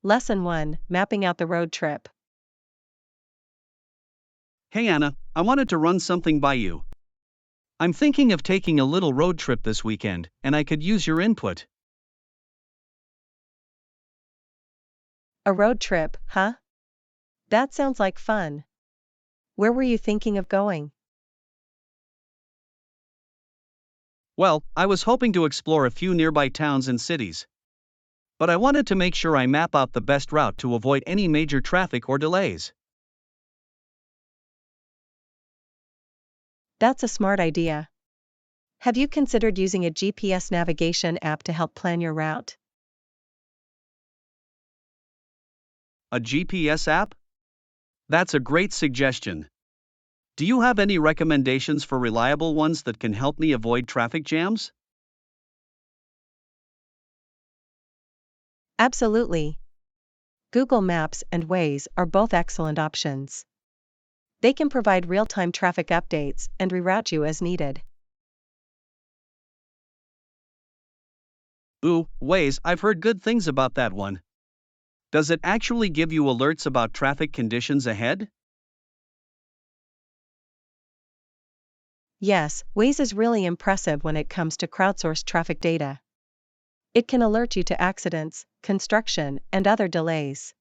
Lesson 1, Mapping out the road trip. Hey Anna, I wanted to run something by you. I'm thinking of taking a little road trip this weekend, and I could use your input. A road trip, huh? That sounds like fun. Where were you thinking of going? Well, I was hoping to explore a few nearby towns and cities. But I wanted to make sure I map out the best route to avoid any major traffic or delays. That's a smart idea. Have you considered using a GPS navigation app to help plan your route? A GPS app? That's a great suggestion. Do you have any recommendations for reliable ones that can help me avoid traffic jams? Absolutely. Google Maps and Waze are both excellent options. They can provide real-time traffic updates and reroute you as needed. Ooh, Waze, I've heard good things about that one. Does it actually give you alerts about traffic conditions ahead? Yes, Waze is really impressive when it comes to crowdsourced traffic data. It can alert you to accidents, construction, and other delays.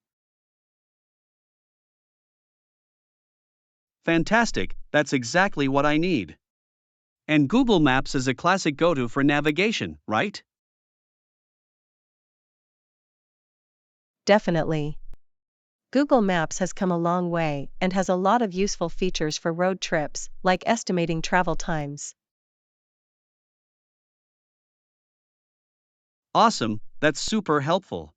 Fantastic, that's exactly what I need. And Google Maps is a classic go-to for navigation, right? Definitely. Google Maps has come a long way and has a lot of useful features for road trips, like estimating travel times. Awesome, that's super helpful.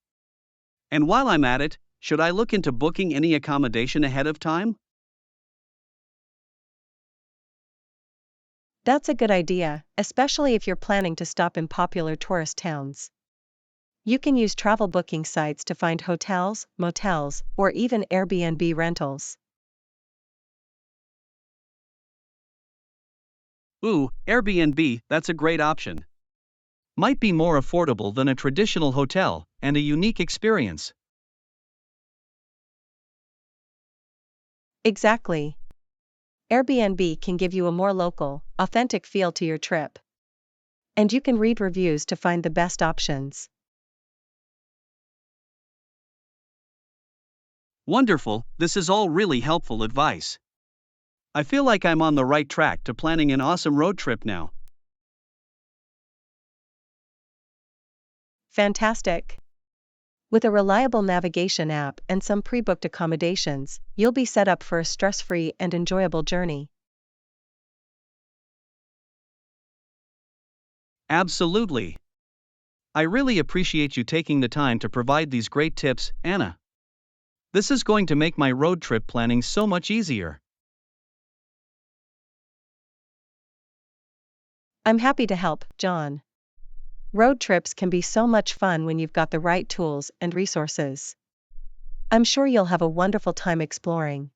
And while I'm at it, should I look into booking any accommodation ahead of time? That's a good idea, especially if you're planning to stop in popular tourist towns. You can use travel booking sites to find hotels, motels, or even Airbnb rentals. Ooh, Airbnb, that's a great option. Might be more affordable than a traditional hotel, and a unique experience. Exactly. Airbnb can give you a more local, authentic feel to your trip. And you can read reviews to find the best options. Wonderful, this is all really helpful advice. I feel like I'm on the right track to planning an awesome road trip now. Fantastic. With a reliable navigation app and some pre-booked accommodations, you'll be set up for a stress-free and enjoyable journey. Absolutely. I really appreciate you taking the time to provide these great tips, Anna. This is going to make my road trip planning so much easier. I'm happy to help, John. Road trips can be so much fun when you've got the right tools and resources. I'm sure you'll have a wonderful time exploring.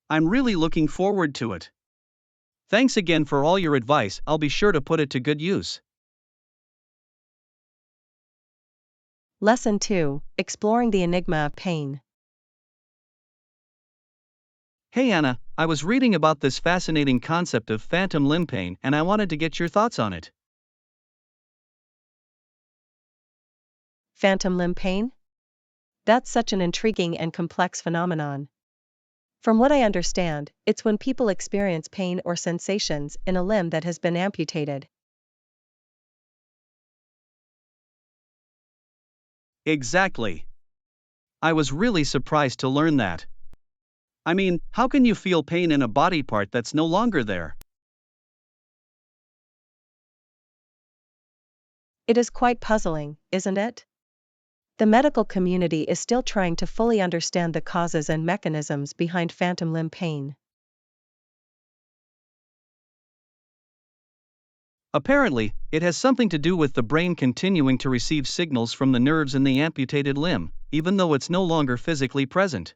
I'm really looking forward to it. Thanks again for all your advice, I'll be sure to put it to good use. Lesson 2, Exploring the Enigma of Pain. Hey Anna, I was reading about this fascinating concept of phantom limb pain and I wanted to get your thoughts on it. Phantom limb pain? That's such an intriguing and complex phenomenon. From what I understand, it's when people experience pain or sensations in a limb that has been amputated. Exactly. I was really surprised to learn that. I mean, how can you feel pain in a body part that's no longer there? It is quite puzzling, isn't it? The medical community is still trying to fully understand the causes and mechanisms behind phantom limb pain. Apparently, it has something to do with the brain continuing to receive signals from the nerves in the amputated limb, even though it's no longer physically present.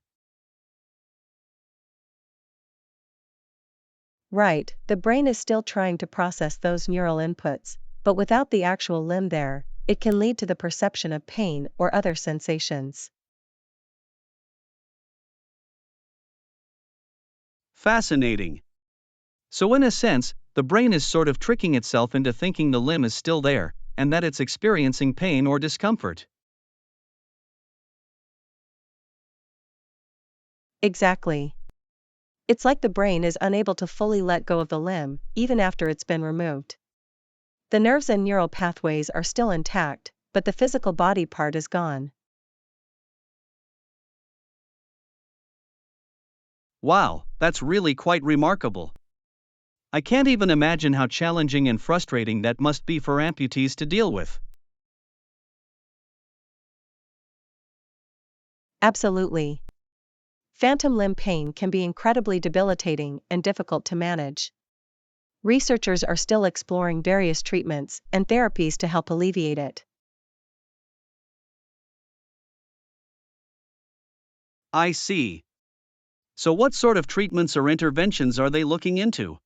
Right, the brain is still trying to process those neural inputs, but without the actual limb there, it can lead to the perception of pain or other sensations. Fascinating. So, in a sense, the brain is sort of tricking itself into thinking the limb is still there, and that it's experiencing pain or discomfort. Exactly. It's like the brain is unable to fully let go of the limb, even after it's been removed. The nerves and neural pathways are still intact, but the physical body part is gone. Wow, that's really quite remarkable. I can't even imagine how challenging and frustrating that must be for amputees to deal with. Absolutely. Phantom limb pain can be incredibly debilitating and difficult to manage. Researchers are still exploring various treatments and therapies to help alleviate it. I see. So, what sort of treatments or interventions are they looking into?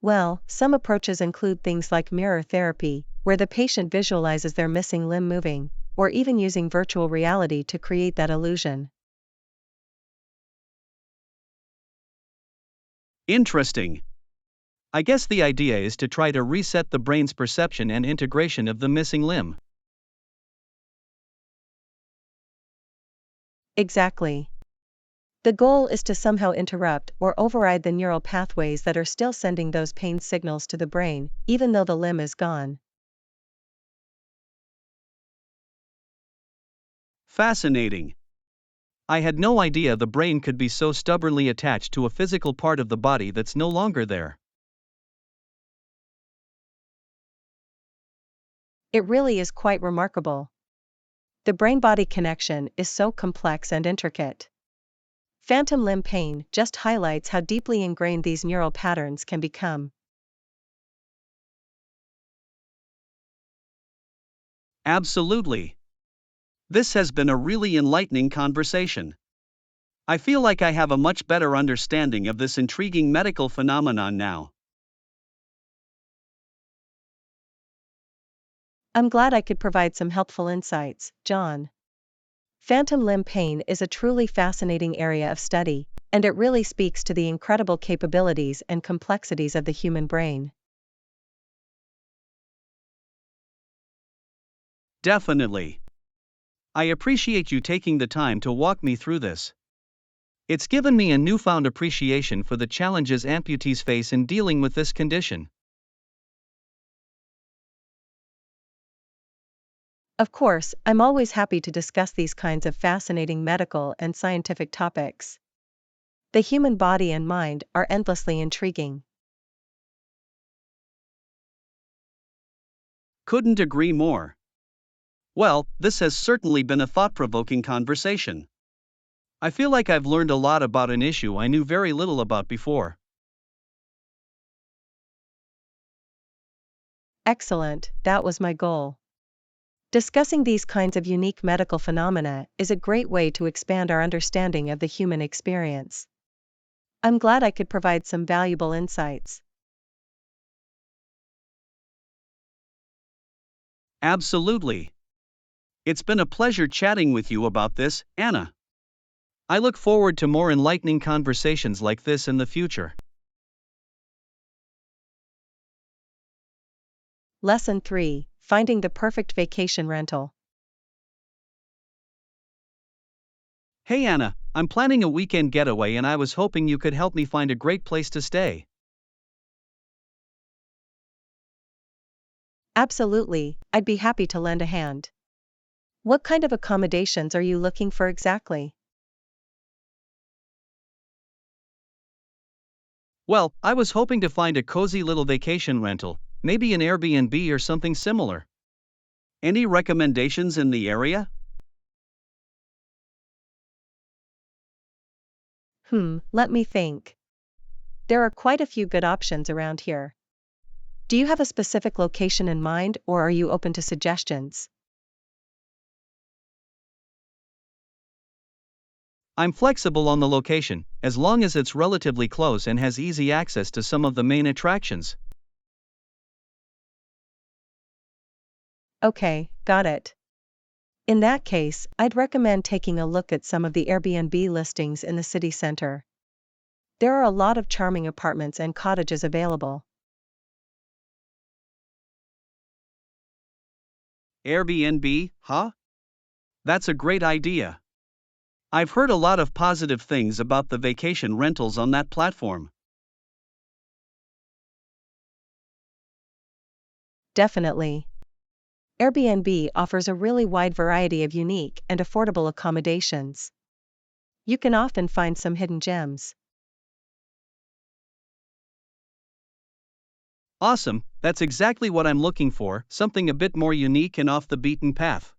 Well, some approaches include things like mirror therapy, where the patient visualizes their missing limb moving, or even using virtual reality to create that illusion. Interesting. I guess the idea is to try to reset the brain's perception and integration of the missing limb. Exactly. The goal is to somehow interrupt or override the neural pathways that are still sending those pain signals to the brain, even though the limb is gone. Fascinating. I had no idea the brain could be so stubbornly attached to a physical part of the body that's no longer there. It really is quite remarkable. The brain-body connection is so complex and intricate. Phantom limb pain just highlights how deeply ingrained these neural patterns can become. Absolutely. This has been a really enlightening conversation. I feel like I have a much better understanding of this intriguing medical phenomenon now. I'm glad I could provide some helpful insights, John. Phantom limb pain is a truly fascinating area of study, and it really speaks to the incredible capabilities and complexities of the human brain. Definitely. I appreciate you taking the time to walk me through this. It's given me a newfound appreciation for the challenges amputees face in dealing with this condition. Of course, I'm always happy to discuss these kinds of fascinating medical and scientific topics. The human body and mind are endlessly intriguing. Couldn't agree more. Well, this has certainly been a thought-provoking conversation. I feel like I've learned a lot about an issue I knew very little about before. Excellent, that was my goal. Discussing these kinds of unique medical phenomena is a great way to expand our understanding of the human experience. I'm glad I could provide some valuable insights. Absolutely. It's been a pleasure chatting with you about this, Anna. I look forward to more enlightening conversations like this in the future. Lesson 3: Finding the perfect vacation rental. Hey Anna, I'm planning a weekend getaway and I was hoping you could help me find a great place to stay. Absolutely, I'd be happy to lend a hand. What kind of accommodations are you looking for exactly? Well, I was hoping to find a cozy little vacation rental, maybe an Airbnb or something similar. Any recommendations in the area? Let me think. There are quite a few good options around here. Do you have a specific location in mind, or are you open to suggestions? I'm flexible on the location, as long as it's relatively close and has easy access to some of the main attractions. Okay, got it. In that case, I'd recommend taking a look at some of the Airbnb listings in the city center. There are a lot of charming apartments and cottages available. Airbnb, huh? That's a great idea. I've heard a lot of positive things about the vacation rentals on that platform. Definitely. Airbnb offers a really wide variety of unique and affordable accommodations. You can often find some hidden gems. Awesome, that's exactly what I'm looking for, something a bit more unique and off the beaten path.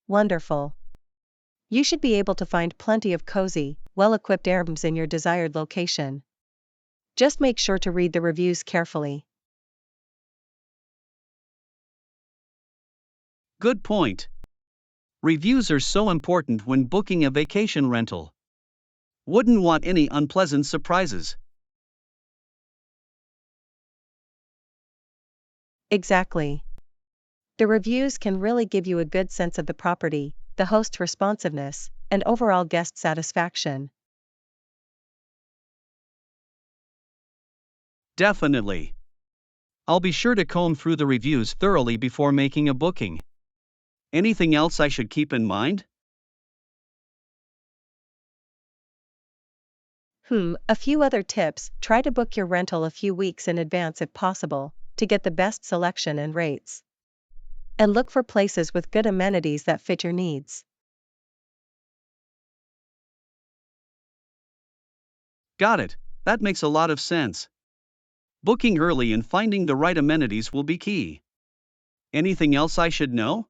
Wonderful. You should be able to find plenty of cozy, well-equipped Airbnbs in your desired location. Just make sure to read the reviews carefully. Good point. Reviews are so important when booking a vacation rental. Wouldn't want any unpleasant surprises. Exactly. The reviews can really give you a good sense of the property, the host's responsiveness, and overall guest satisfaction. Definitely. I'll be sure to comb through the reviews thoroughly before making a booking. Anything else I should keep in mind? A few other tips: try to book your rental a few weeks in advance if possible, to get the best selection and rates. And look for places with good amenities that fit your needs. Got it, that makes a lot of sense. Booking early and finding the right amenities will be key. Anything else I should know?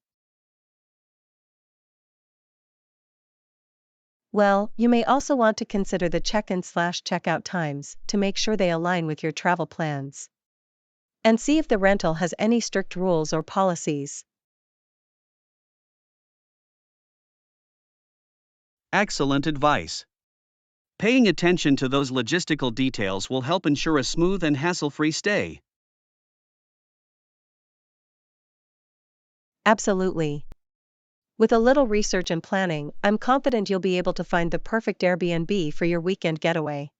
Well, you may also want to consider the check-in/checkout times to make sure they align with your travel plans. And see if the rental has any strict rules or policies. Excellent advice. Paying attention to those logistical details will help ensure a smooth and hassle-free stay. Absolutely. With a little research and planning, I'm confident you'll be able to find the perfect Airbnb for your weekend getaway.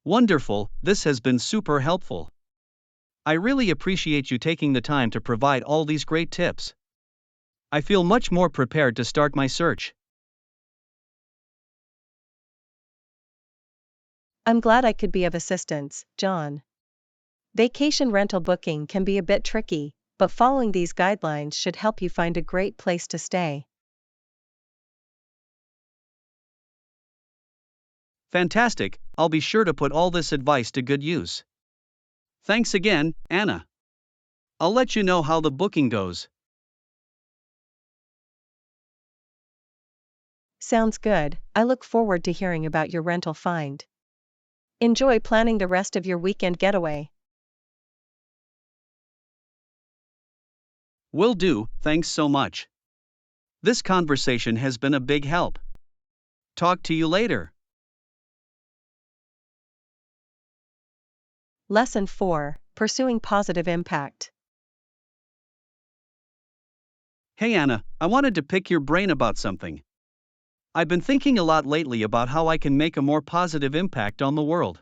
Wonderful, this has been super helpful. I really appreciate you taking the time to provide all these great tips. I feel much more prepared to start my search. I'm glad I could be of assistance, John. Vacation rental booking can be a bit tricky, but following these guidelines should help you find a great place to stay. Fantastic, I'll be sure to put all this advice to good use. Thanks again, Anna. I'll let you know how the booking goes. Sounds good. I look forward to hearing about your rental find. Enjoy planning the rest of your weekend getaway. Will do, thanks so much. This conversation has been a big help. Talk to you later. Lesson 4: Pursuing Positive Impact. Hey Anna, I wanted to pick your brain about something. I've been thinking a lot lately about how I can make a more positive impact on the world.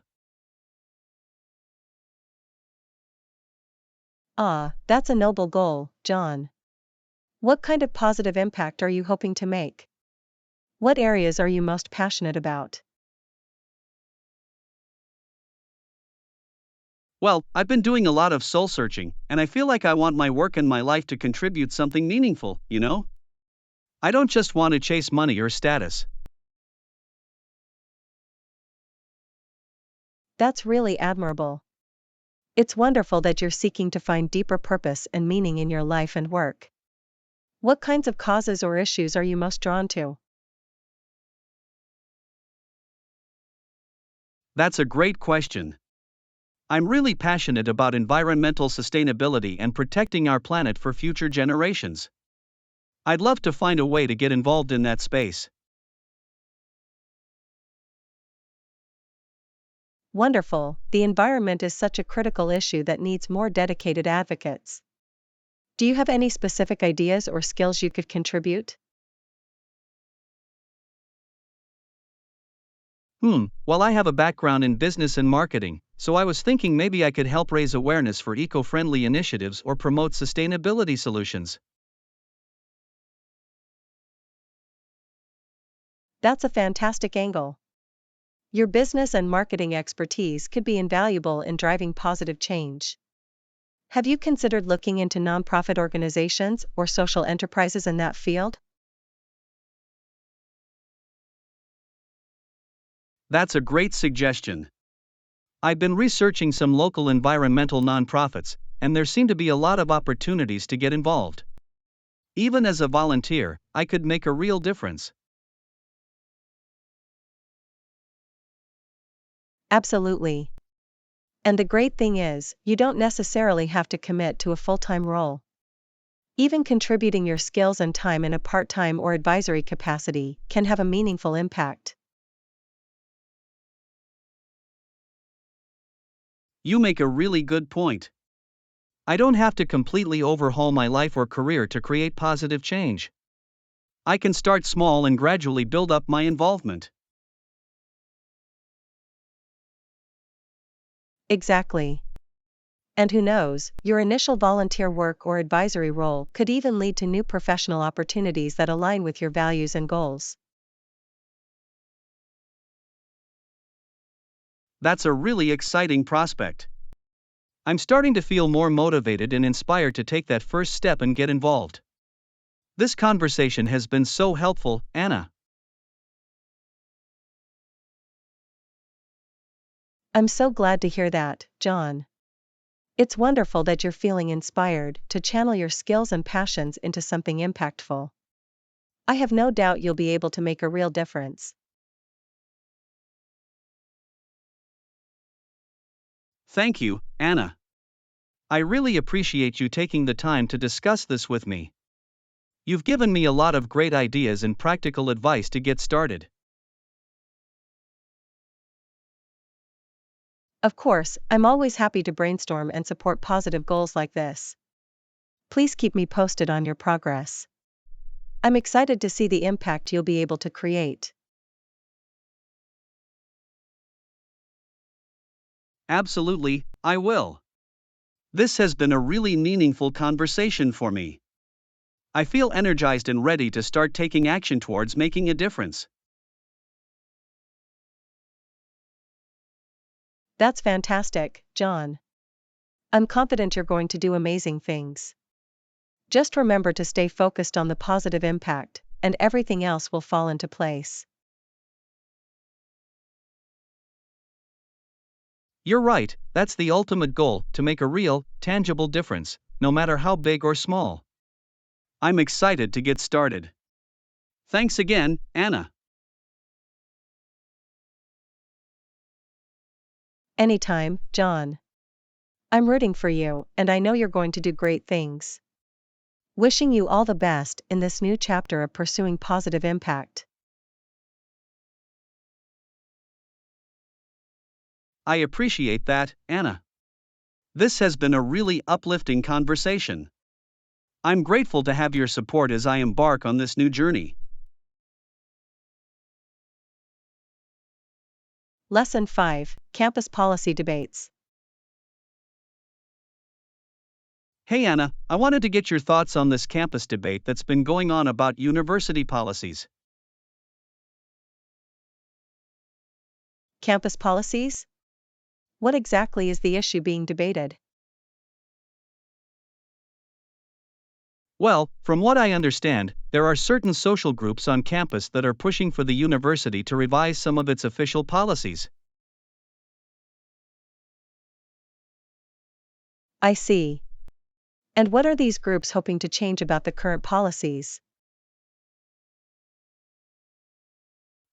Ah, that's a noble goal, John. What kind of positive impact are you hoping to make? What areas are you most passionate about? Well, I've been doing a lot of soul searching, and I feel like I want my work and my life to contribute something meaningful, you know? I don't just want to chase money or status. That's really admirable. It's wonderful that you're seeking to find deeper purpose and meaning in your life and work. What kinds of causes or issues are you most drawn to? That's a great question. I'm really passionate about environmental sustainability and protecting our planet for future generations. I'd love to find a way to get involved in that space. Wonderful, the environment is such a critical issue that needs more dedicated advocates. Do you have any specific ideas or skills you could contribute? Well, I have a background in business and marketing, so I was thinking maybe I could help raise awareness for eco friendly initiatives or promote sustainability solutions. That's a fantastic angle. Your business and marketing expertise could be invaluable in driving positive change. Have you considered looking into nonprofit organizations or social enterprises in that field? That's a great suggestion. I've been researching some local environmental nonprofits, and there seem to be a lot of opportunities to get involved. Even as a volunteer, I could make a real difference. Absolutely. And the great thing is, you don't necessarily have to commit to a full-time role. Even contributing your skills and time in a part-time or advisory capacity can have a meaningful impact. You make a really good point. I don't have to completely overhaul my life or career to create positive change. I can start small and gradually build up my involvement. Exactly. And who knows, your initial volunteer work or advisory role could even lead to new professional opportunities that align with your values and goals. That's a really exciting prospect. I'm starting to feel more motivated and inspired to take that first step and get involved. This conversation has been so helpful, Anna. I'm so glad to hear that, John. It's wonderful that you're feeling inspired to channel your skills and passions into something impactful. I have no doubt you'll be able to make a real difference. Thank you, Anna. I really appreciate you taking the time to discuss this with me. You've given me a lot of great ideas and practical advice to get started. Of course, I'm always happy to brainstorm and support positive goals like this. Please keep me posted on your progress. I'm excited to see the impact you'll be able to create. Absolutely, I will. This has been a really meaningful conversation for me. I feel energized and ready to start taking action towards making a difference. That's fantastic, John. I'm confident you're going to do amazing things. Just remember to stay focused on the positive impact, and everything else will fall into place. You're right, that's the ultimate goal, to make a real, tangible difference, no matter how big or small. I'm excited to get started. Thanks again, Anna. Anytime, John. I'm rooting for you, and I know you're going to do great things. Wishing you all the best in this new chapter of pursuing positive impact. I appreciate that, Anna. This has been a really uplifting conversation. I'm grateful to have your support as I embark on this new journey. Lesson 5, Campus Policy Debates. Hey Anna, I wanted to get your thoughts on this campus debate that's been going on about university policies. Campus policies? What exactly is the issue being debated? Well, from what I understand, there are certain social groups on campus that are pushing for the university to revise some of its official policies. I see. And what are these groups hoping to change about the current policies?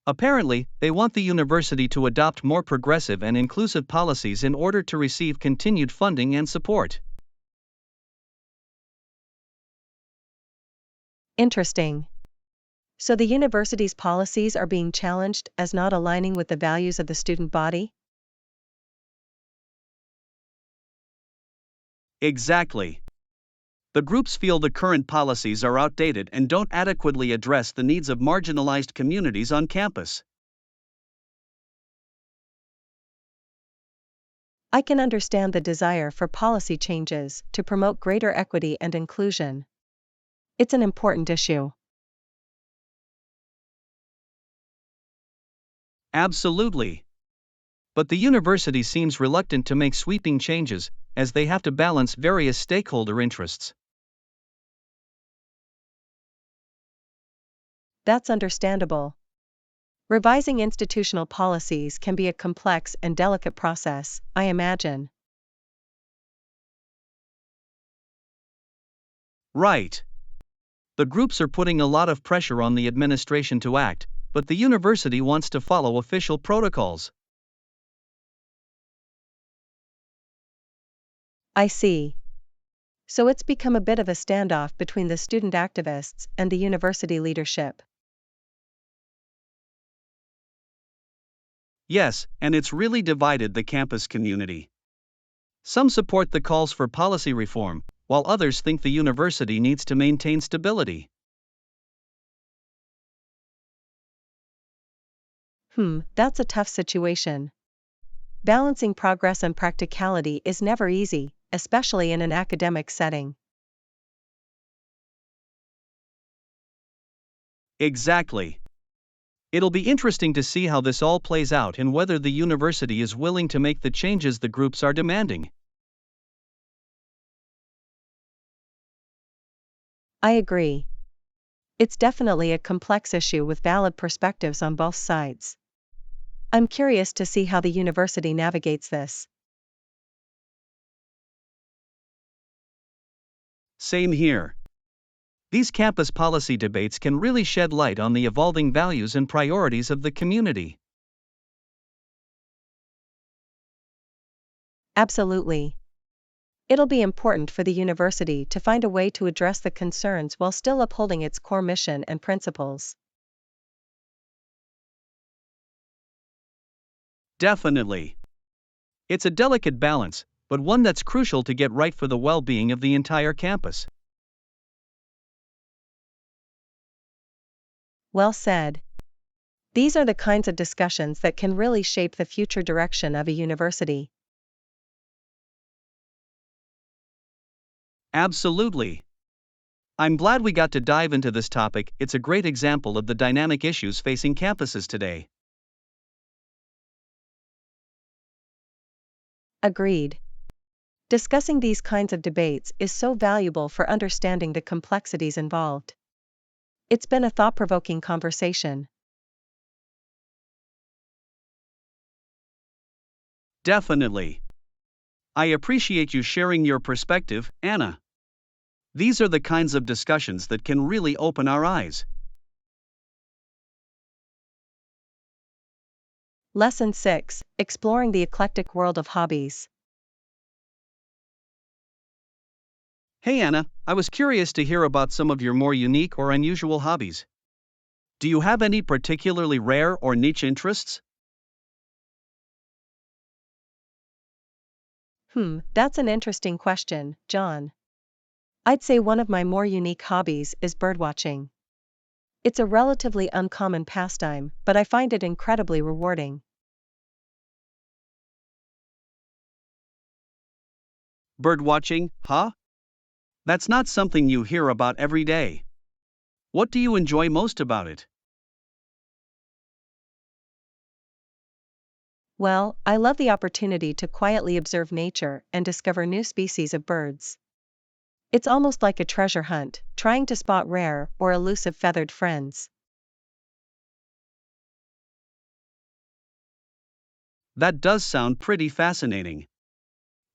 Apparently, they want the university to adopt more progressive and inclusive policies in order to receive continued funding and support. Interesting. So the university's policies are being challenged as not aligning with the values of the student body? Exactly. The groups feel the current policies are outdated and don't adequately address the needs of marginalized communities on campus. I can understand the desire for policy changes to promote greater equity and inclusion. It's an important issue. Absolutely. But the university seems reluctant to make sweeping changes, as they have to balance various stakeholder interests. That's understandable. Revising institutional policies can be a complex and delicate process, I imagine. Right. The groups are putting a lot of pressure on the administration to act, but the university wants to follow official protocols. I see. So it's become a bit of a standoff between the student activists and the university leadership. Yes, and it's really divided the campus community. Some support the calls for policy reform, while others think the university needs to maintain stability. That's a tough situation. Balancing progress and practicality is never easy, especially in an academic setting. Exactly. It'll be interesting to see how this all plays out and whether the university is willing to make the changes the groups are demanding. I agree. It's definitely a complex issue with valid perspectives on both sides. I'm curious to see how the university navigates this. Same here. These campus policy debates can really shed light on the evolving values and priorities of the community. Absolutely. It'll be important for the university to find a way to address the concerns while still upholding its core mission and principles. Definitely. It's a delicate balance, but one that's crucial to get right for the well being of the entire campus. Well said. These are the kinds of discussions that can really shape the future direction of a university. Absolutely. I'm glad we got to dive into this topic. It's a great example of the dynamic issues facing campuses today. Agreed. Discussing these kinds of debates is so valuable for understanding the complexities involved. It's been a thought-provoking conversation. Definitely. I appreciate you sharing your perspective, Anna. These are the kinds of discussions that can really open our eyes. Lesson 6: Exploring the Eclectic World of Hobbies. Hey Anna, I was curious to hear about some of your more unique or unusual hobbies. Do you have any particularly rare or niche interests? That's an interesting question, John. I'd say one of my more unique hobbies is birdwatching. It's a relatively uncommon pastime, but I find it incredibly rewarding. Birdwatching, huh? That's not something you hear about every day. What do you enjoy most about it? Well, I love the opportunity to quietly observe nature and discover new species of birds. It's almost like a treasure hunt, trying to spot rare or elusive feathered friends. That does sound pretty fascinating.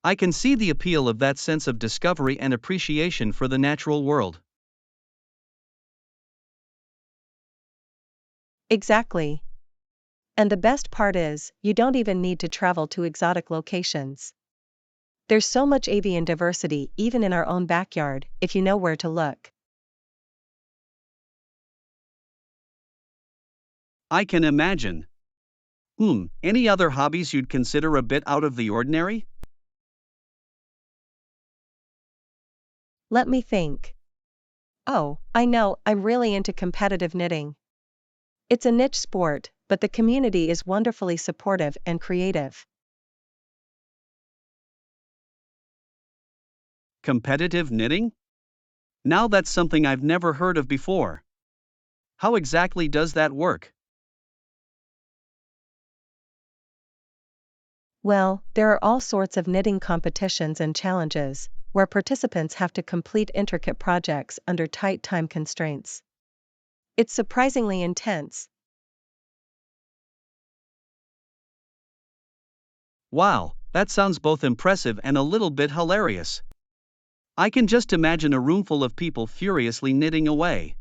I can see the appeal of that sense of discovery and appreciation for the natural world. Exactly. And the best part is, you don't even need to travel to exotic locations. There's so much avian diversity even in our own backyard, if you know where to look. I can imagine. Any other hobbies you'd consider a bit out of the ordinary? Let me think. Oh, I know, I'm really into competitive knitting. It's a niche sport, but the community is wonderfully supportive and creative. Competitive knitting? Now that's something I've never heard of before. How exactly does that work? Well, there are all sorts of knitting competitions and challenges, where participants have to complete intricate projects under tight time constraints. It's surprisingly intense. Wow, that sounds both impressive and a little bit hilarious. I can just imagine a room full of people furiously knitting away.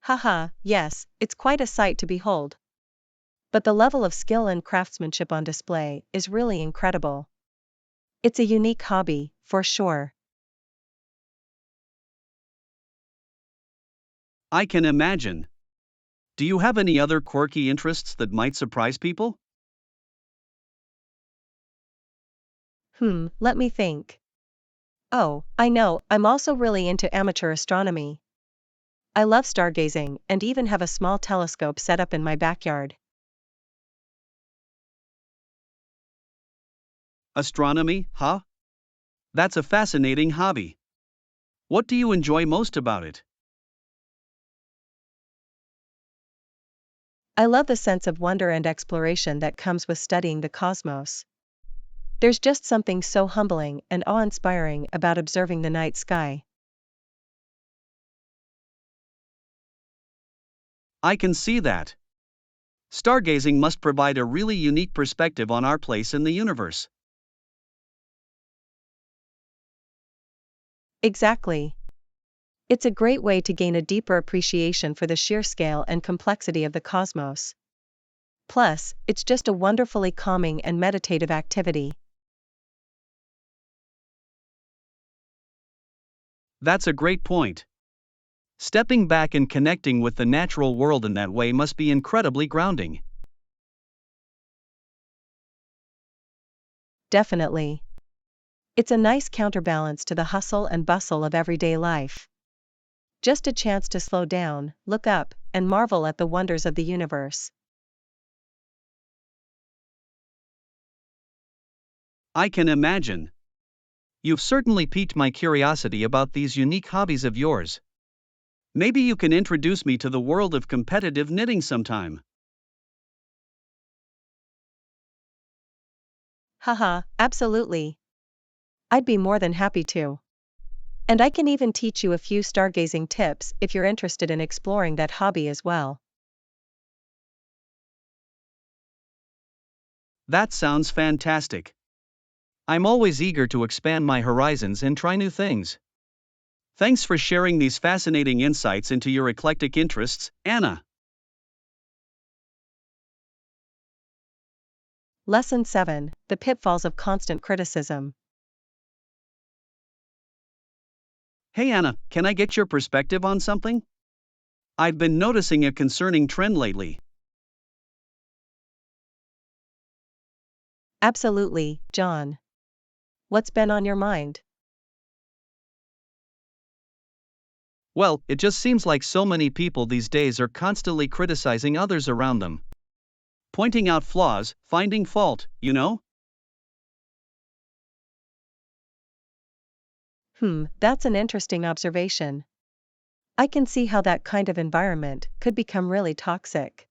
Haha, yes, it's quite a sight to behold. But the level of skill and craftsmanship on display is really incredible. It's a unique hobby, for sure. I can imagine. Do you have any other quirky interests that might surprise people? Let me think. Oh, I know, I'm also really into amateur astronomy. I love stargazing and even have a small telescope set up in my backyard. Astronomy, huh? That's a fascinating hobby. What do you enjoy most about it? I love the sense of wonder and exploration that comes with studying the cosmos. There's just something so humbling and awe-inspiring about observing the night sky. I can see that. Stargazing must provide a really unique perspective on our place in the universe. Exactly. It's a great way to gain a deeper appreciation for the sheer scale and complexity of the cosmos. Plus, it's just a wonderfully calming and meditative activity. That's a great point. Stepping back and connecting with the natural world in that way must be incredibly grounding. Definitely. It's a nice counterbalance to the hustle and bustle of everyday life. Just a chance to slow down, look up, and marvel at the wonders of the universe. I can imagine. You've certainly piqued my curiosity about these unique hobbies of yours. Maybe you can introduce me to the world of competitive knitting sometime. Haha, absolutely. I'd be more than happy to. And I can even teach you a few stargazing tips if you're interested in exploring that hobby as well. That sounds fantastic. I'm always eager to expand my horizons and try new things. Thanks for sharing these fascinating insights into your eclectic interests, Anna. Lesson 7: The Pitfalls of Constant Criticism. Hey Anna, can I get your perspective on something? I've been noticing a concerning trend lately. Absolutely, John. What's been on your mind? Well, it just seems like so many people these days are constantly criticizing others around them. Pointing out flaws, finding fault, you know? That's an interesting observation. I can see how that kind of environment could become really toxic.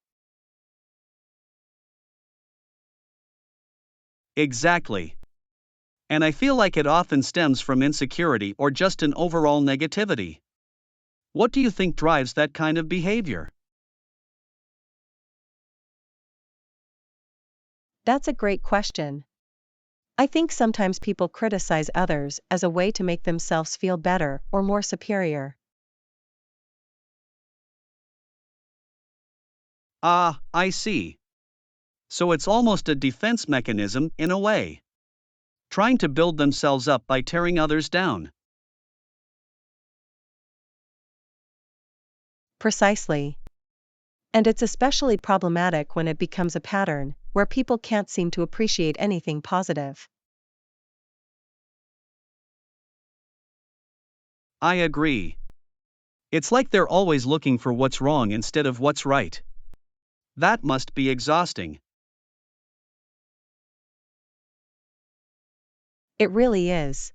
Exactly. And I feel like it often stems from insecurity or just an overall negativity. What do you think drives that kind of behavior? That's a great question. I think sometimes people criticize others as a way to make themselves feel better or more superior. Ah, I see. So it's almost a defense mechanism in a way. Trying to build themselves up by tearing others down. Precisely. And it's especially problematic when it becomes a pattern, where people can't seem to appreciate anything positive. I agree. It's like they're always looking for what's wrong instead of what's right. That must be exhausting. It really is.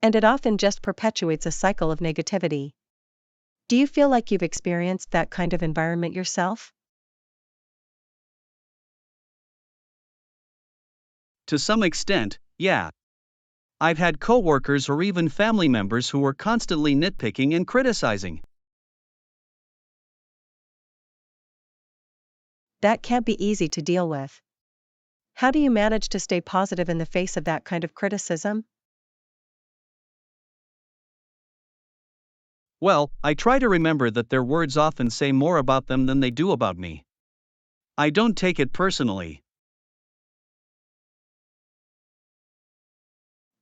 And it often just perpetuates a cycle of negativity. Do you feel like you've experienced that kind of environment yourself? To some extent, yeah. I've had coworkers or even family members who were constantly nitpicking and criticizing. That can't be easy to deal with. How do you manage to stay positive in the face of that kind of criticism? Well, I try to remember that their words often say more about them than they do about me. I don't take it personally.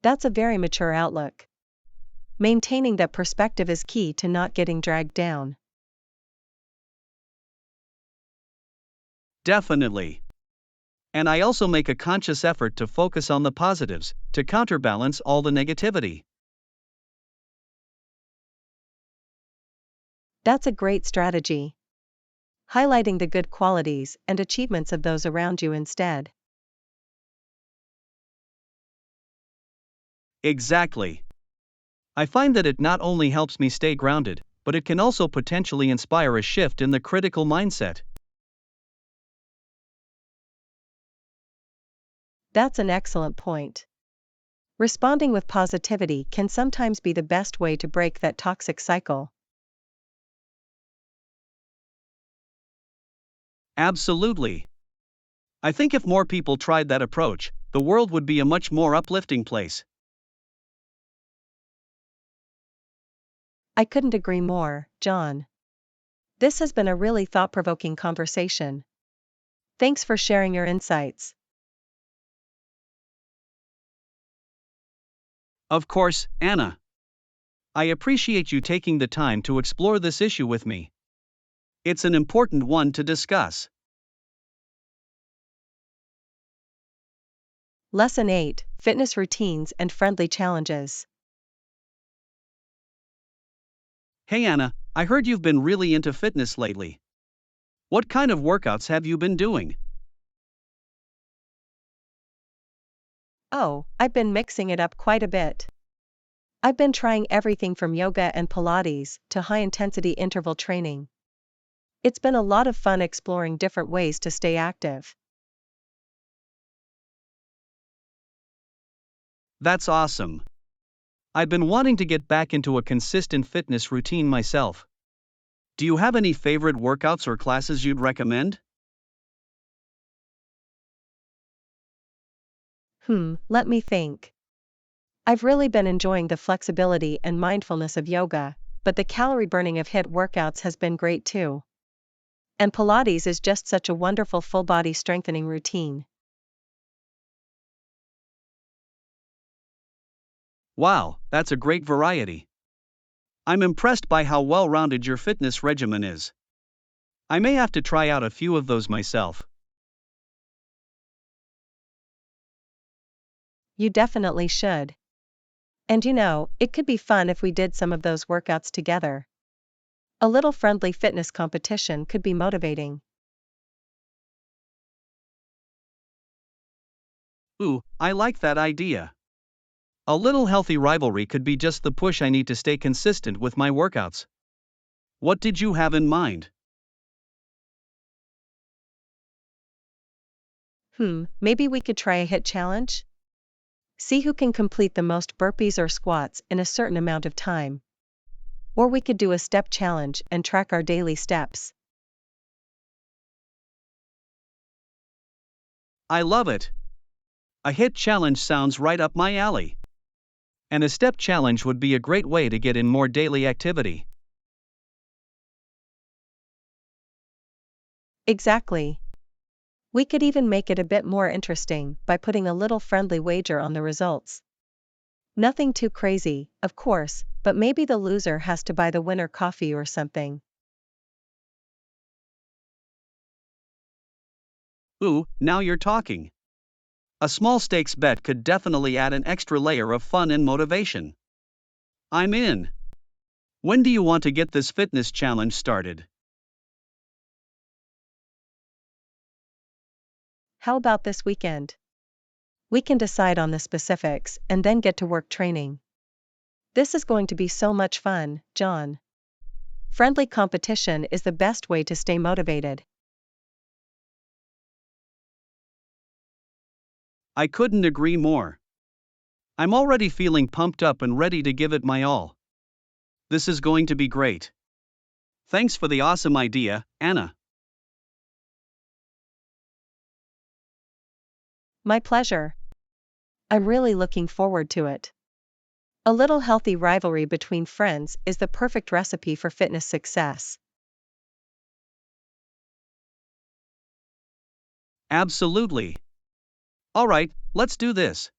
That's a very mature outlook. Maintaining that perspective is key to not getting dragged down. Definitely. And I also make a conscious effort to focus on the positives, to counterbalance all the negativity. That's a great strategy. Highlighting the good qualities and achievements of those around you instead. Exactly. I find that it not only helps me stay grounded, but it can also potentially inspire a shift in the critical mindset. That's an excellent point. Responding with positivity can sometimes be the best way to break that toxic cycle. Absolutely. I think if more people tried that approach, the world would be a much more uplifting place. I couldn't agree more, John. This has been a really thought-provoking conversation. Thanks for sharing your insights. Of course, Anna. I appreciate you taking the time to explore this issue with me. It's an important one to discuss. Lesson 8: Fitness Routines and Friendly Challenges. Hey Anna, I heard you've been really into fitness lately. What kind of workouts have you been doing? Oh, I've been mixing it up quite a bit. I've been trying everything from yoga and Pilates to high-intensity interval training. It's been a lot of fun exploring different ways to stay active. That's awesome. I've been wanting to get back into a consistent fitness routine myself. Do you have any favorite workouts or classes you'd recommend? Let me think. I've really been enjoying the flexibility and mindfulness of yoga, but the calorie burning of HIIT workouts has been great too. And Pilates is just such a wonderful full body strengthening routine. Wow, that's a great variety. I'm impressed by how well rounded your fitness regimen is. I may have to try out a few of those myself. You definitely should. And it could be fun if we did some of those workouts together. A little friendly fitness competition could be motivating. Ooh, I like that idea. A little healthy rivalry could be just the push I need to stay consistent with my workouts. What did you have in mind? Maybe we could try a HIIT challenge? See who can complete the most burpees or squats in a certain amount of time. Or we could do a step challenge and track our daily steps. I love it. A hit challenge sounds right up my alley. And a step challenge would be a great way to get in more daily activity. Exactly. We could even make it a bit more interesting by putting a little friendly wager on the results. Nothing too crazy, of course, but maybe the loser has to buy the winner coffee or something. Ooh, now you're talking. A small stakes bet could definitely add an extra layer of fun and motivation. I'm in. When do you want to get this fitness challenge started? How about this weekend? We can decide on the specifics and then get to work training. This is going to be so much fun, John. Friendly competition is the best way to stay motivated. I couldn't agree more. I'm already feeling pumped up and ready to give it my all. This is going to be great. Thanks for the awesome idea, Anna. My pleasure. I'm really looking forward to it. A little healthy rivalry between friends is the perfect recipe for fitness success. Absolutely. All right, let's do this.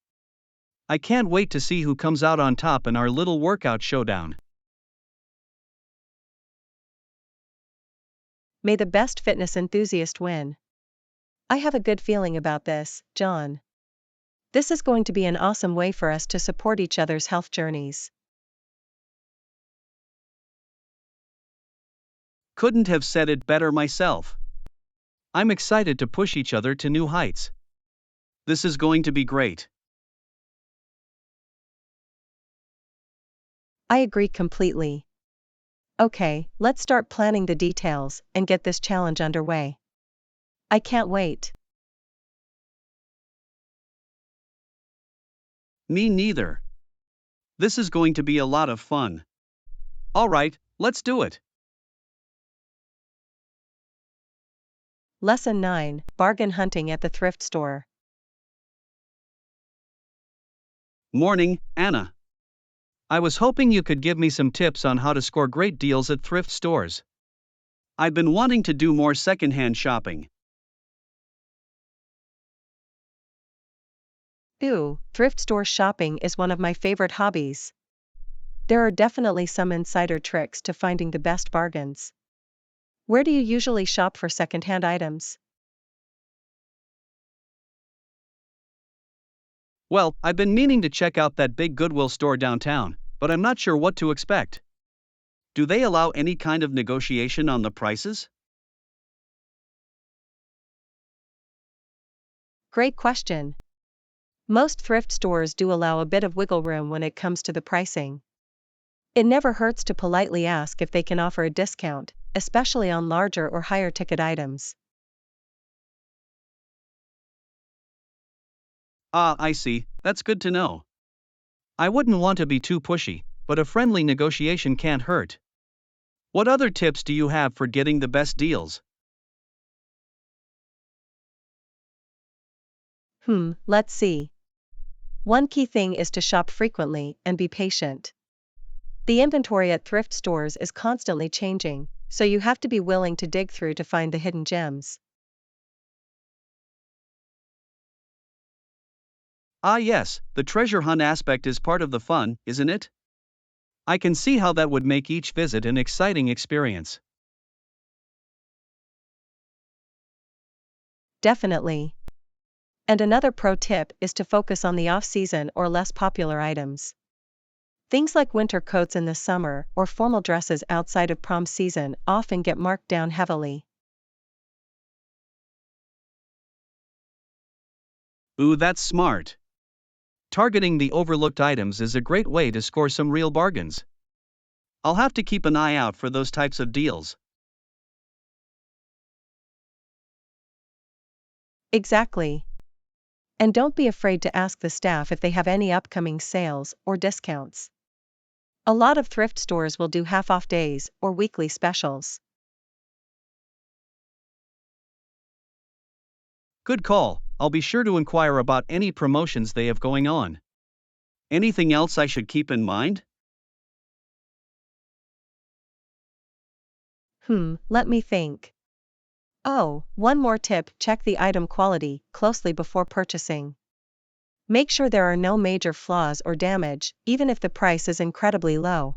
I can't wait to see who comes out on top in our little workout showdown. May the best fitness enthusiast win. I have a good feeling about this, John. This is going to be an awesome way for us to support each other's health journeys. Couldn't have said it better myself. I'm excited to push each other to new heights. This is going to be great. I agree completely. Okay, let's start planning the details and get this challenge underway. I can't wait. Me neither. This is going to be a lot of fun. All right, let's do it. Lesson 9, Bargain Hunting at the Thrift Store. Morning, Anna. I was hoping you could give me some tips on how to score great deals at thrift stores. I've been wanting to do more secondhand shopping. Ooh, thrift store shopping is one of my favorite hobbies. There are definitely some insider tricks to finding the best bargains. Where do you usually shop for secondhand items? Well, I've been meaning to check out that big Goodwill store downtown, but I'm not sure what to expect. Do they allow any kind of negotiation on the prices? Great question. Most thrift stores do allow a bit of wiggle room when it comes to the pricing. It never hurts to politely ask if they can offer a discount, especially on larger or higher ticket items. Ah, I see, that's good to know. I wouldn't want to be too pushy, but a friendly negotiation can't hurt. What other tips do you have for getting the best deals? Let's see. One key thing is to shop frequently and be patient. The inventory at thrift stores is constantly changing, so you have to be willing to dig through to find the hidden gems. Ah, yes, the treasure hunt aspect is part of the fun, isn't it? I can see how that would make each visit an exciting experience. Definitely. And another pro tip is to focus on the off-season or less popular items. Things like winter coats in the summer or formal dresses outside of prom season often get marked down heavily. Ooh, that's smart. Targeting the overlooked items is a great way to score some real bargains. I'll have to keep an eye out for those types of deals. Exactly. And don't be afraid to ask the staff if they have any upcoming sales or discounts. A lot of thrift stores will do half-off days or weekly specials. Good call, I'll be sure to inquire about any promotions they have going on. Anything else I should keep in mind? Let me think. Oh, one more tip, check the item quality closely before purchasing. Make sure there are no major flaws or damage, even if the price is incredibly low.